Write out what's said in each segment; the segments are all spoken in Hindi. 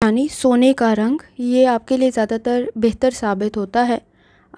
यानी सोने का रंग, ये आपके लिए ज़्यादातर बेहतर साबित होता है,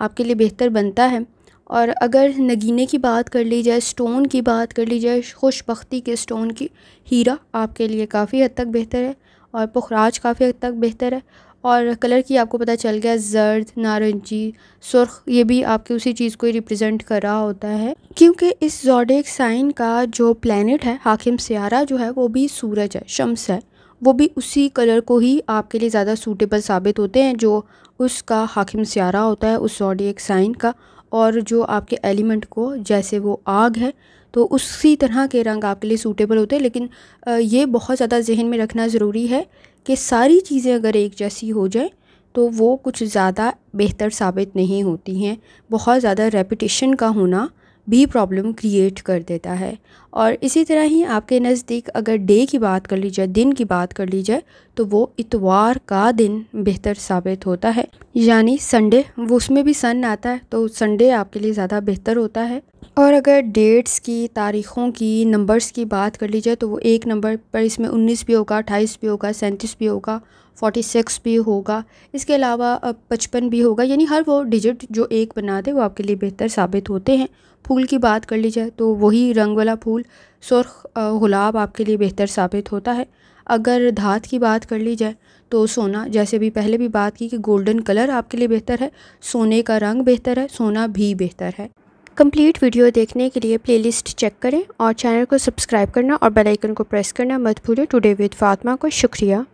आपके लिए बेहतर बनता है। और अगर नगीने की बात कर ली जाए, स्टोन की बात कर ली जाए, खुशबख्ती के स्टोन की, हीरा आपके लिए काफ़ी हद तक बेहतर है और पुखराज काफ़ी हद तक बेहतर है। और कलर की आपको पता चल गया, जर्द, नारंगी, सुर्ख, ये भी आपके उसी चीज़ को रिप्रेजेंट कर रहा होता है, क्योंकि इस ज़ोडिएक साइन का जो प्लैनेट है, हाकिम सियारा जो है, वो भी सूरज है, शम्स है, वो भी उसी कलर को ही आपके लिए ज़्यादा सूटेबल साबित होते हैं जो उसका हाकिम सियारा होता है उस ज़ोडिएक साइन का। और जो आपके एलिमेंट को, जैसे वो आग है, तो उसी तरह के रंग आपके लिए सूटेबल होते हैं। लेकिन ये बहुत ज़्यादा जहन में रखना ज़रूरी है कि सारी चीज़ें अगर एक जैसी हो जाए तो वो कुछ ज़्यादा बेहतर साबित नहीं होती हैं। बहुत ज़्यादा रेपिटेशन का होना भी प्रॉब्लम क्रिएट कर देता है। और इसी तरह ही आपके नज़दीक अगर डे की बात कर ली जाए, दिन की बात कर ली जाए, तो वो इतवार का दिन बेहतर साबित होता है, यानी संडे, वो उसमें भी सन आता है, तो संडे आपके लिए ज़्यादा बेहतर होता है। और अगर डेट्स की, तारीख़ों की, नंबर्स की बात कर ली जाए, तो वो एक नंबर पर इसमें 19 भी होगा, 28 भी होगा, 37 भी होगा, 46 भी होगा, इसके अलावा 55 भी होगा, यानी हर वो डिजिट जो एक बना दे वो आपके लिए बेहतर साबित होते हैं। फूल की बात कर ली जाए तो वही रंग वाला फूल, सुर्ख गुलाब आपके लिए बेहतर साबित होता है। अगर धात की बात कर ली जाए तो सोना, जैसे भी पहले भी बात की कि गोल्डन कलर आपके लिए बेहतर है, सोने का रंग बेहतर है, सोना भी बेहतर है। कंप्लीट वीडियो देखने के लिए प्लेलिस्ट चेक करें और चैनल को सब्सक्राइब करना और बेल आइकन को प्रेस करना मत भूलें। टुडे विद फातिमा को शुक्रिया।